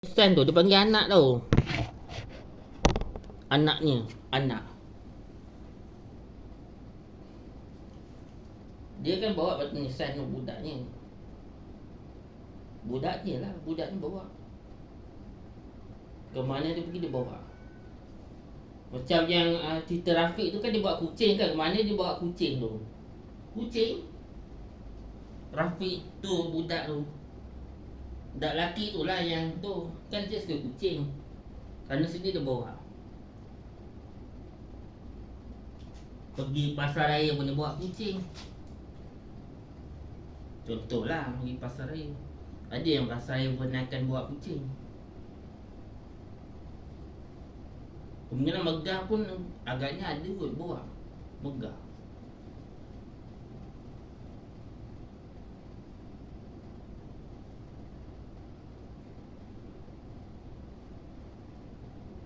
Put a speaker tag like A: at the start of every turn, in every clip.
A: Sen tu dia panggil anak tau. Anaknya, anak. Dia kan bawa nisan tu budaknya. Budaknya lah, budaknya bawa. Ke mana dia pergi dia bawa. Macam yang cerita Rafiq tu kan dia bawa kucing kan. Ke mana dia bawa kucing tu. Kucing. Rafiq tu budak tu. Budak lelaki tu lah yang tu. Kan dia suka kucing. Kerana sini dia bawa. Pergi pasar raya pun dia bawa kucing. Contohlah pergi pasar raya. Ada yang pasar raya benarkan bawa kucing. Kemudian megah pun agaknya ada kot bawa. Megah.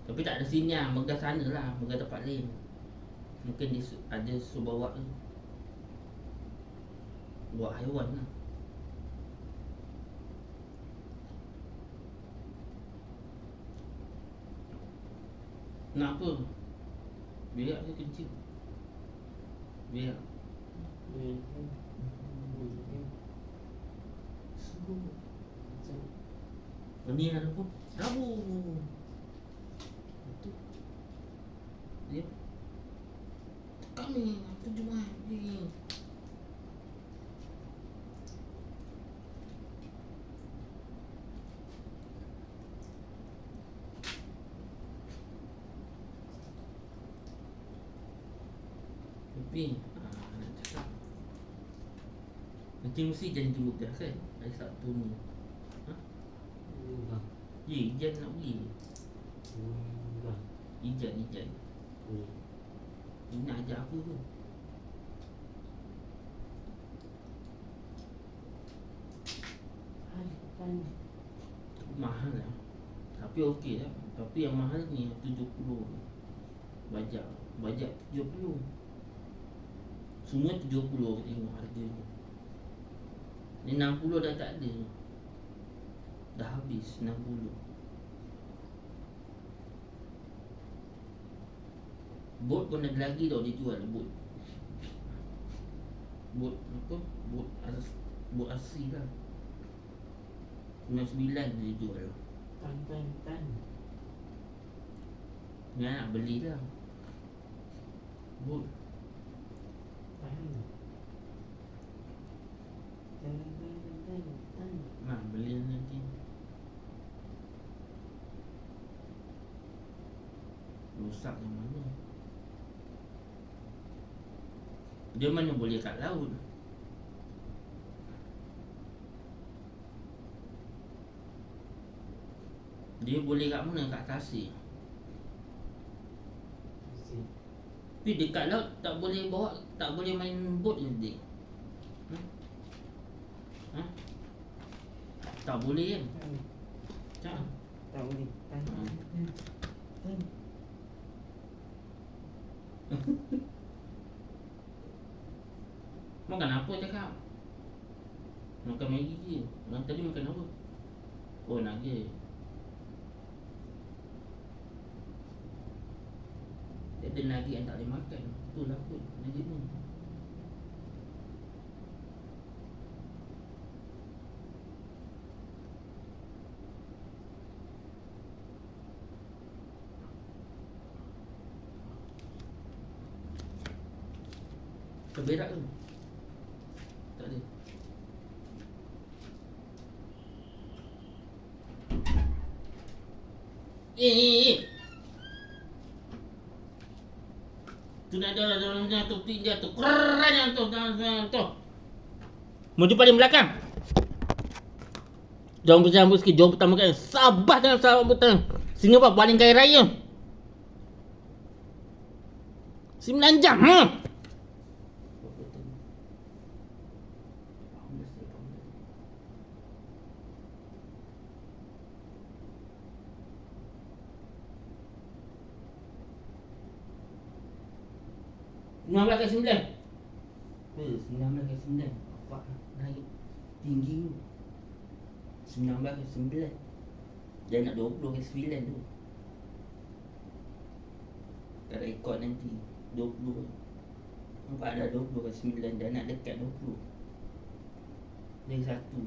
A: Tapi tak ada sinyal, megah sana lah, megah tempat lain. Mungkin dia ada suruh bawa tu. Bawa haiwan lah. Nak apa? Biar dia kencing. Biar. Ni ada pun. Rabu. Itu. Dia. Kami terjemah ni. Tapi nak cakap nanti mesti janji mudah kan hari Sabtu ni. Ya, Ijan nak pergi. Ijan dia nak ajak aku tu. Mahal lah. Tapi okey lah. Tapi yang mahal ni 70 Bajak 70. Semua 70 tengok harganya. Ni 60 dah tak ada. Dah habis 60. Bot pun ada lagi tau dia jual bot. Bot apa? Bot asli lah. 99 dia jual.
B: Tan.
A: Ni nak beli lah. Bot. Nak beli nanti. Rosak yang mana? Dia mana boleh kat laut. Dia boleh kat mana? Kat tasik. Tapi dekat laut tak boleh bawa, tak boleh main bot ke dia? Tak boleh kan? Macam
B: Tak boleh.
A: Makan apa cakap? Makan Maggi je. Orang tadi makan apa? Oh, nugget. Dia ada nugget yang tak boleh makan. Itulah kot nugget ni. Keberak tu? Tak ada. Tu nak ada tu tinggal tu. Keren yang tu. Maju paling belakang. Jom bersambut sikit. Jom pertama kali. Sabar dengan sambutan. Singapura paling kaya raya. 9 jam. Enam belas ke 9? 19 ke 9. Nampak naik tinggi. 19 ke 9. Dia nak 20 ke 9 tu. Tak rekod nanti 20. Nampak dah 20 ke 9. Dah nak dekat 20. Lagi satu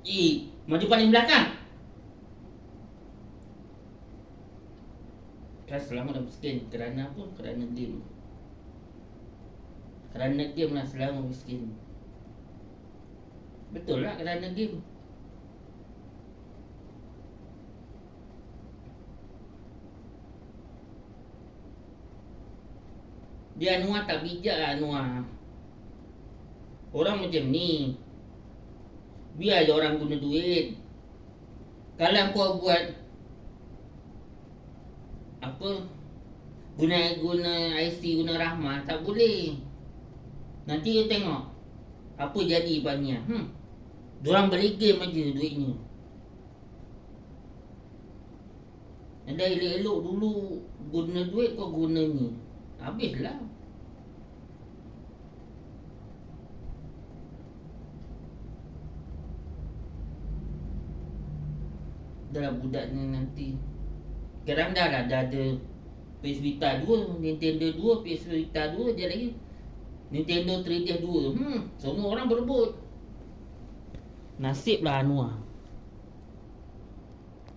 A: je. Maju paling belakang. Kan selama dah miskin. Kerana apa? Kerana game. Kerana game lah selama miskin. Betul lah, kerana game. Dia Anwar tak bijak lah Anwar. Orang macam ni, biar je orang guna duit. Kalau kau buat apa, guna IC, guna Rahmah, tak boleh. Nanti you tengok apa jadi banyak. Diorang beli game aja duitnya. Ada elok-elok dulu guna duit, kau guna ni, habislah. Dah budak ni nanti. Sekarang dah ada PS Vita 2, Nintendo 2, PS Vita 2 je lagi. Nintendo 3DS 2. Semua orang berebut. Nasiblah Anwar.